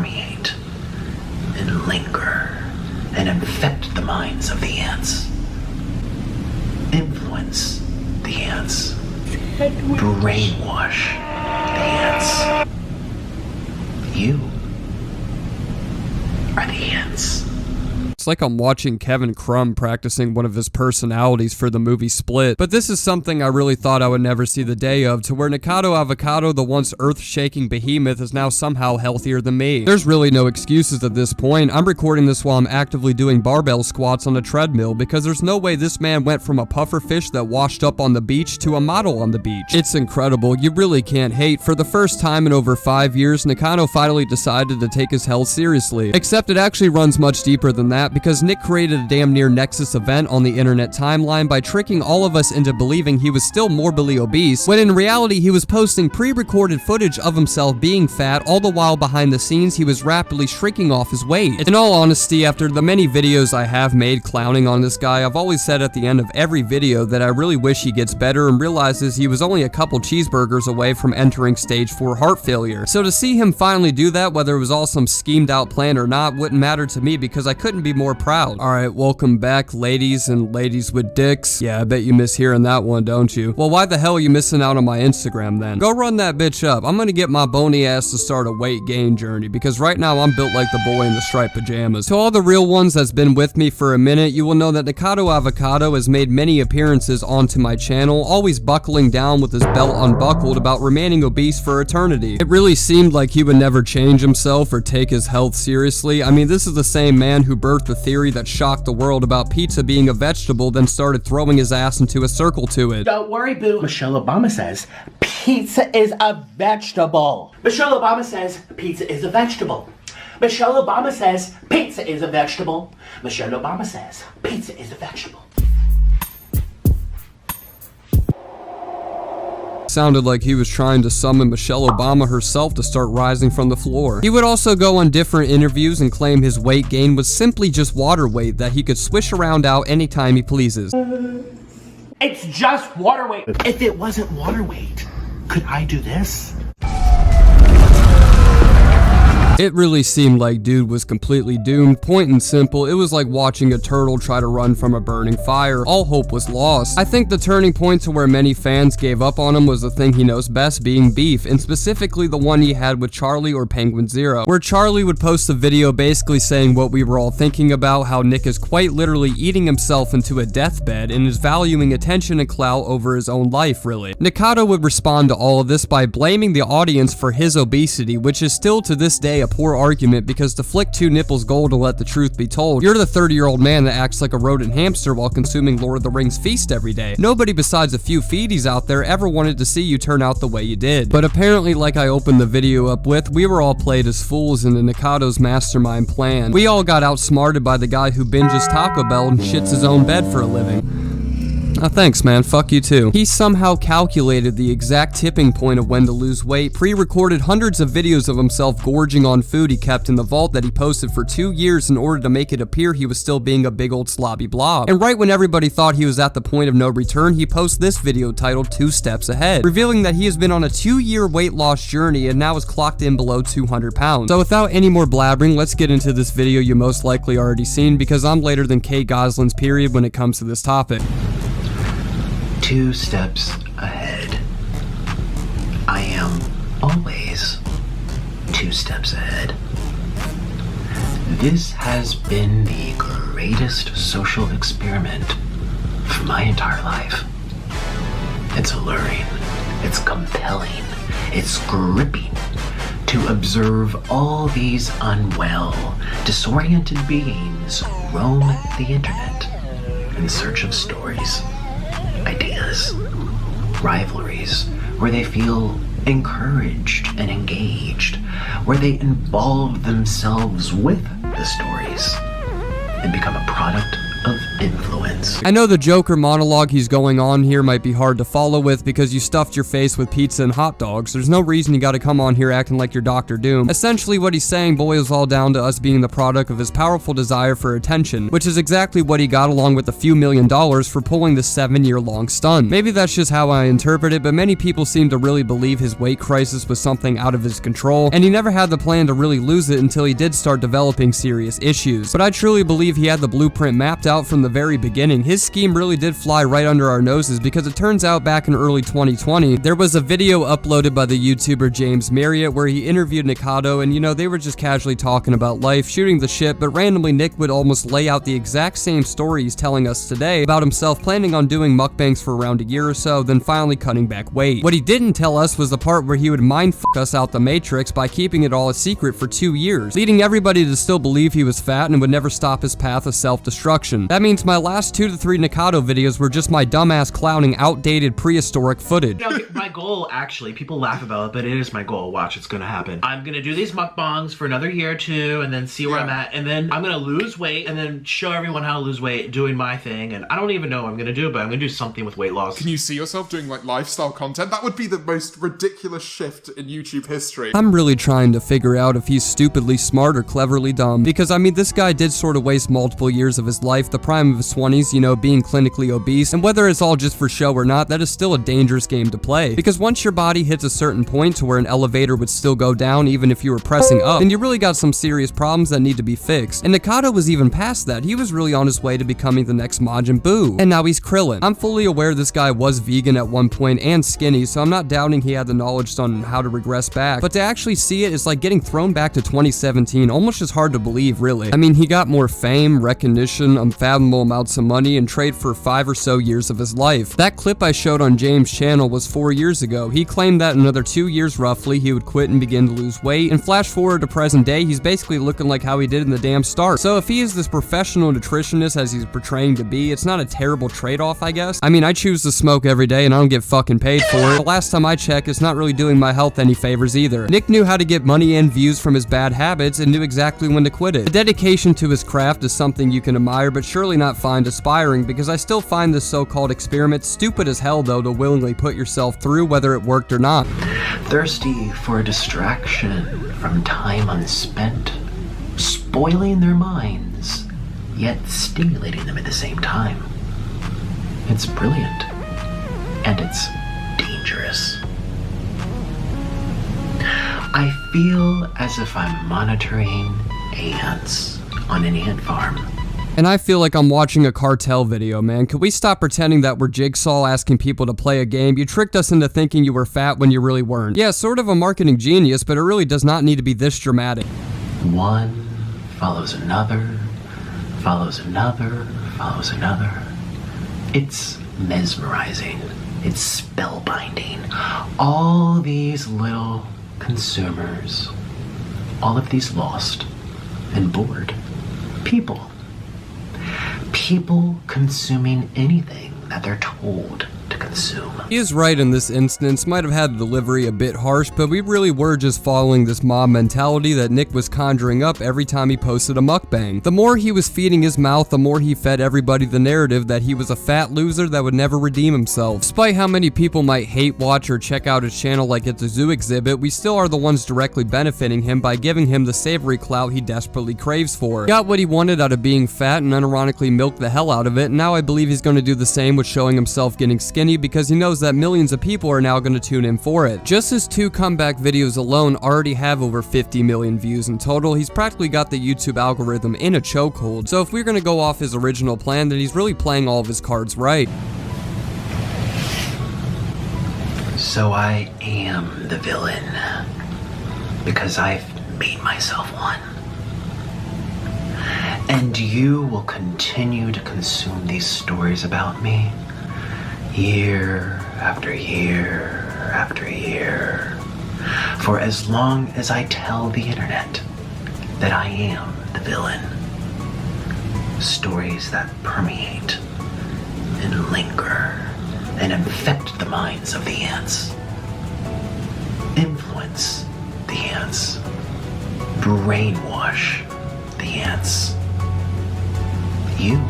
permeate and linger and infect the minds of the ants. Influence the ants. Brainwash the ants. You are the ants. It's like I'm watching Kevin Crumb practicing one of his personalities for the movie Split, but this is something I really thought I would never see the day of, to where Nikocado Avocado, the once earth-shaking behemoth, is now somehow healthier than me. There's really no excuses at this point. I'm recording this while I'm actively doing barbell squats on a treadmill, because there's no way this man went from a pufferfish that washed up on the beach to a model on the beach. It's incredible. You really can't hate. For the first time in over 5 years, Nikocado finally decided to take his health seriously. Except it actually runs much deeper than that, because Nick created a damn near Nexus event on the internet timeline by tricking all of us into believing he was still morbidly obese, when in reality he was posting pre-recorded footage of himself being fat, all the while behind the scenes he was rapidly shrinking off his weight. In all honesty, after the many videos I have made clowning on this guy, I've always said at the end of every video that I really wish he gets better and realizes he was only a couple cheeseburgers away from entering stage 4 heart failure. So to see him finally do that, whether it was all some schemed out plan or not, wouldn't matter to me, because I couldn't be more proud. Alright, welcome back, ladies and ladies with dicks. Yeah, I bet you miss hearing that one, don't you? Well, why the hell are you missing out on my Instagram then? Go run that bitch up. I'm gonna get my bony ass to start a weight gain journey, because right now I'm built like the boy in the striped pajamas. To all the real ones that's been with me for a minute, you will know that Nikocado Avocado has made many appearances onto my channel, always buckling down with his belt unbuckled about remaining obese for eternity. It really seemed like he would never change himself or take his health seriously. I mean, this is the same man who birthed the theory that shocked the world about pizza being a vegetable, then started throwing his ass into a circle to it. Don't worry, boo. Michelle Obama says pizza is a vegetable. Michelle Obama says pizza is a vegetable. Michelle Obama says pizza is a vegetable. Michelle Obama says pizza is a vegetable. Sounded like he was trying to summon Michelle Obama herself to start rising from the floor. He would also go on different interviews and claim his weight gain was simply just water weight that he could swish around out anytime he pleases. It's just water weight. If it wasn't water weight, could I do this? It really seemed like dude was completely doomed. Point and simple, it was like watching a turtle try to run from a burning fire. All hope was lost. I think the turning point to where many fans gave up on him was the thing he knows best, being beef, and specifically the one he had with Charlie or Penguin Zero, where Charlie would post a video basically saying what we were all thinking about, how Nick is quite literally eating himself into a deathbed and is valuing attention and clout over his own life, really. Nikocado would respond to all of this by blaming the audience for his obesity, which is still to this day a poor argument, because to flick two nipples gold and let the truth be told, you're the 30-year-old man that acts like a rodent hamster while consuming Lord of the Rings feast every day. Nobody besides a few feedies out there ever wanted to see you turn out the way you did. But apparently, like I opened the video up with, we were all played as fools in the Nikocado's mastermind plan. We all got outsmarted by the guy who binges Taco Bell and shits his own bed for a living. Thanks, man. Fuck you too. He somehow calculated the exact tipping point of when to lose weight, pre-recorded hundreds of videos of himself gorging on food he kept in the vault that he posted for 2 years in order to make it appear he was still being a big old slobby blob. And right when everybody thought he was at the point of no return, he posts this video titled 2 Steps Ahead, revealing that he has been on a 2-year weight loss journey and now is clocked in below 200 pounds. So without any more blabbering, let's get into this video you most likely already seen, because I'm later than Kate Gosselin's period when it comes to this topic. 2 steps ahead. I am always 2 steps ahead. This has been the greatest social experiment for my entire life. It's alluring, it's compelling, it's gripping to observe all these unwell, disoriented beings roam the internet in search of stories, ideas, rivalries, where they feel encouraged and engaged, where they involve themselves with the stories and become a product of influence. I know the Joker monologue he's going on here might be hard to follow with because you stuffed your face with pizza and hot dogs. There's no reason you gotta come on here acting like you're Dr. Doom. Essentially what he's saying boils all down to us being the product of his powerful desire for attention, which is exactly what he got along with a few $1,000,000 for pulling the 7-year-long stunt. Maybe that's just how I interpret it, but many people seem to really believe his weight crisis was something out of his control, and he never had the plan to really lose it until he did start developing serious issues. But I truly believe he had the blueprint mapped out from the very beginning. His scheme really did fly right under our noses because it turns out back in early 2020, there was a video uploaded by the YouTuber James Marriott where he interviewed Nikocado, and they were just casually talking about life, shooting the shit, but randomly Nick would almost lay out the exact same story he's telling us today about himself planning on doing mukbangs for around a year or so, then finally cutting back weight. What he didn't tell us was the part where he would mind fuck us out the Matrix by keeping it all a secret for 2 years, leading everybody to still believe he was fat and would never stop his path of self-destruction. That means my last 2 to 3 Nikocado videos were just my dumbass clowning outdated prehistoric footage. My goal, actually, people laugh about it, but it is my goal. Watch, it's gonna happen. I'm gonna do these mukbangs for another year or 2 and then see where I'm at, and then I'm gonna lose weight and then show everyone how to lose weight doing my thing, and I don't even know what I'm gonna do, but I'm gonna do something with weight loss. Can you see yourself doing like lifestyle content? That would be the most ridiculous shift in YouTube history. I'm really trying to figure out if he's stupidly smart or cleverly dumb, because I mean this guy did sort of waste multiple years of his life, the prime of his 20s, being clinically obese, and whether it's all just for show or not, that is still a dangerous game to play, because once your body hits a certain point to where an elevator would still go down even if you were pressing up, then you really got some serious problems that need to be fixed. And Nikocado was even past that. He was really on his way to becoming the next Majin Buu, and now he's Krillin. I'm fully aware this guy was vegan at one point and skinny, so I'm not doubting he had the knowledge on how to regress back, but to actually see it is like getting thrown back to 2017, almost just hard to believe, really. I mean, he got more fame, recognition, unfathomable amounts of money, and trade for 5 or so years of his life. That clip I showed on James' channel was 4 years ago. He claimed that in another 2 years roughly, he would quit and begin to lose weight, and flash forward to present day, he's basically looking like how he did in the damn start. So if he is this professional nutritionist as he's portraying to be, it's not a terrible trade-off, I guess. I mean, I choose to smoke every day and I don't get fucking paid for it. The last time I checked, it's not really doing my health any favors either. Nick knew how to get money and views from his bad habits and knew exactly when to quit it. The dedication to his craft is something you can admire, but surely not find aspiring, because I still find this so-called experiment stupid as hell though to willingly put yourself through whether it worked or not. Thirsty for a distraction from time unspent, spoiling their minds, yet stimulating them at the same time. It's brilliant, and it's dangerous. I feel as if I'm monitoring ants on an ant farm. And I feel like I'm watching a cartel video, man. Could we stop pretending that we're Jigsaw asking people to play a game? You tricked us into thinking you were fat when you really weren't. Yeah, sort of a marketing genius, but it really does not need to be this dramatic. One follows another, follows another, follows another. It's mesmerizing. It's spellbinding. All these little consumers, all of these lost and bored people. People consuming anything that they're told to consume. He is right in this instance, might have had the delivery a bit harsh, but we really were just following this mob mentality that Nick was conjuring up every time he posted a mukbang. The more he was feeding his mouth, the more he fed everybody the narrative that he was a fat loser that would never redeem himself. Despite how many people might hate watch or check out his channel like it's a zoo exhibit, we still are the ones directly benefiting him by giving him the savory clout he desperately craves for. He got what he wanted out of being fat and unironically milked the hell out of it, and now I believe he's going to do the same with showing himself getting skinny, because he knows that millions of people are now going to tune in for it. Just his 2 comeback videos alone already have over 50 million views in total. He's practically got the YouTube algorithm in a chokehold, so if we're going to go off his original plan, then he's really playing all of his cards right. So I am the villain, because I've made myself one. And you will continue to consume these stories about me, year after year after year, for as long as I tell the internet that I am the villain. Stories that permeate and linger and infect the minds of the ants, influence the ants, brainwash the ants. You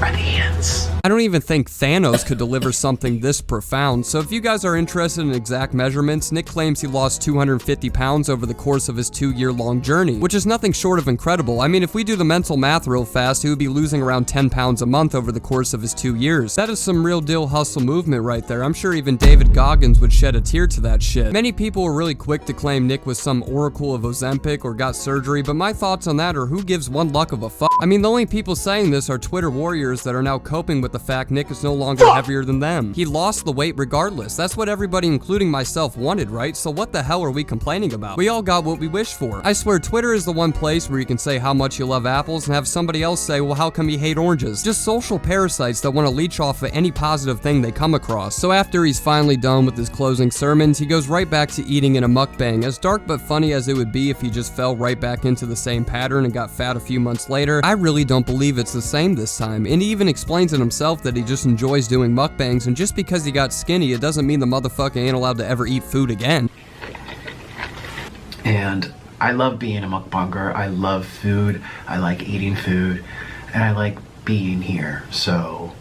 are the ants. I don't even think Thanos could deliver something this profound, so if you guys are interested in exact measurements, Nick claims he lost 250 pounds over the course of his 2-year-long journey, which is nothing short of incredible. I mean, if we do the mental math real fast, he would be losing around 10 pounds a month over the course of his 2 years. That is some real deal hustle movement right there. I'm sure even David Goggins would shed a tear to that shit. Many people were really quick to claim Nick was some oracle of Ozempic or got surgery, but my thoughts on that are who gives one luck of a fuck? I mean, the only people saying this are Twitter warriors that are now coping with the fact Nick is no longer heavier than them. He lost the weight regardless. That's what everybody, including myself, wanted, right? So what the hell are we complaining about? We all got what we wished for. I swear, Twitter is the one place where you can say how much you love apples and have somebody else say, well, how come you hate oranges? Just social parasites that want to leech off of any positive thing they come across. So after he's finally done with his closing sermons, he goes right back to eating in a mukbang. As dark but funny as it would be if he just fell right back into the same pattern and got fat a few months later, I really don't believe it's the same this time. And he even explains it himself that he just enjoys doing mukbangs, and just because he got skinny, it doesn't mean the motherfucker ain't allowed to ever eat food again. And I love being a mukbanger. I love food. I like eating food. And I like being here. So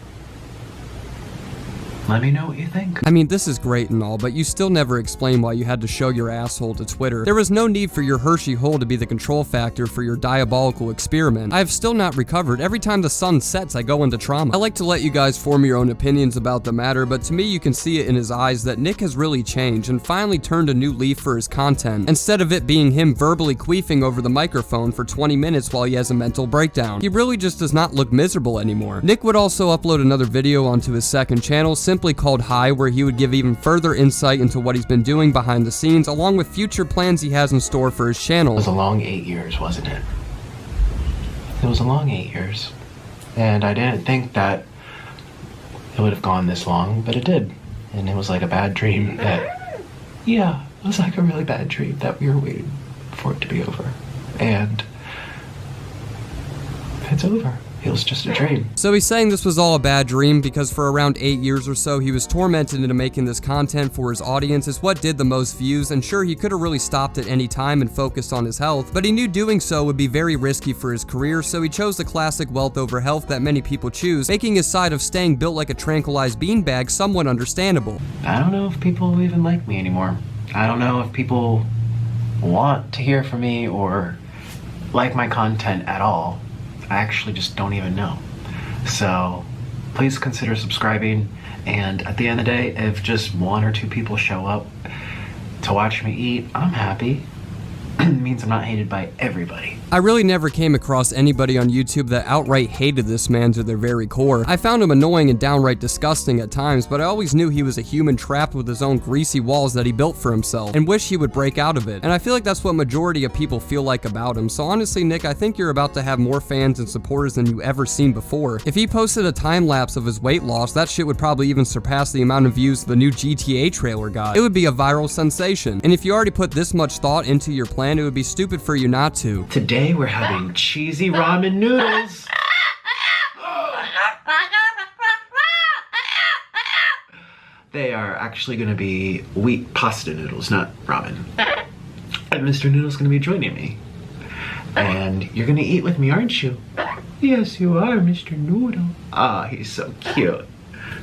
let me know what you think. I mean, this is great and all, but you still never explain why you had to show your asshole to Twitter. There was no need for your Hershey hole to be the control factor for your diabolical experiment. I have still not recovered. Every time the sun sets, I go into trauma. I like to let you guys form your own opinions about the matter, but to me, you can see it in his eyes that Nick has really changed and finally turned a new leaf for his content, instead of it being him verbally queefing over the microphone for 20 minutes while he has a mental breakdown. He really just does not look miserable anymore. Nick would also upload another video onto his second channel, simply called High, where he would give even further insight into what he's been doing behind the scenes, along with future plans he has in store for his channel. It was a long 8 years, wasn't it? It was a long 8 years. And I didn't think that it would have gone this long, but it did. And it was like a bad dream that, yeah, it was like a really bad dream that we were waiting for it to be over. And it's over. It was just a dream. So he's saying this was all a bad dream because for around 8 years or so, he was tormented into making this content for his audience. It's what did the most views, and sure, he could have really stopped at any time and focused on his health, but he knew doing so would be very risky for his career, so he chose the classic wealth over health that many people choose, making his side of staying built like a tranquilized beanbag somewhat understandable. I don't know if people even like me anymore. I don't know if people want to hear from me or like my content at all. I actually just don't even know. So please consider subscribing, and at the end of the day, if just 1 or 2 people show up to watch me eat, I'm happy. It means I'm not hated by everybody. I really never came across anybody on YouTube that outright hated this man to their very core. I found him annoying and downright disgusting at times, but I always knew he was a human trapped with his own greasy walls that he built for himself, and wish he would break out of it. And I feel like that's what majority of people feel like about him. So honestly, Nick, I think you're about to have more fans and supporters than you ever seen before. If he posted a time lapse of his weight loss, that shit would probably even surpass the amount of views the new GTA trailer got. It would be a viral sensation. And if you already put this much thought into your plan, it would be stupid for you not to. Today we're having cheesy ramen noodles. They are actually going to be wheat pasta noodles, not ramen. And Mr. Noodle's going to be joining me. And you're going to eat with me, aren't you? Yes, you are, Mr. Noodle. Ah, he's so cute.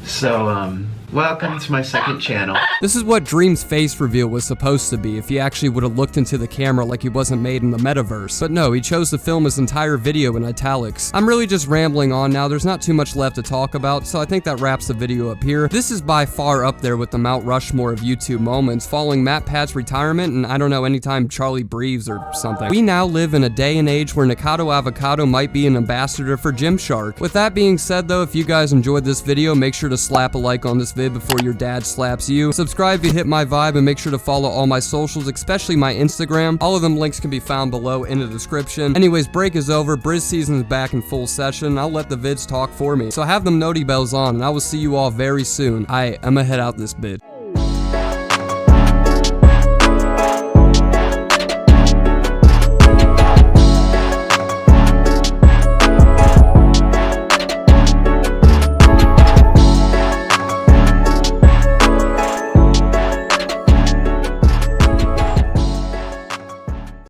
So, welcome to my second channel. This is what Dream's face reveal was supposed to be if he actually would have looked into the camera like he wasn't made in the metaverse. But no, he chose to film his entire video in italics. I'm really just rambling on now. There's not too much left to talk about, so I think that wraps the video up here. This is by far up there with the Mount Rushmore of YouTube moments, following Matt Pat's retirement and I don't know, anytime Charlie BriZ or something. We now live in a day and age where Nikocado Avocado might be an ambassador for Gymshark. With that being said though, if you guys enjoyed this video, make sure to slap a like on this vid before your dad slaps you. Subscribe if you hit my vibe, and make sure to follow all my socials, especially my Instagram. All of them links can be found below in the description. Anyways, break is over. BriZ season is back in full session. I'll let the vids talk for me. So have them noti bells on, and I will see you all very soon. I'ma head out this bit.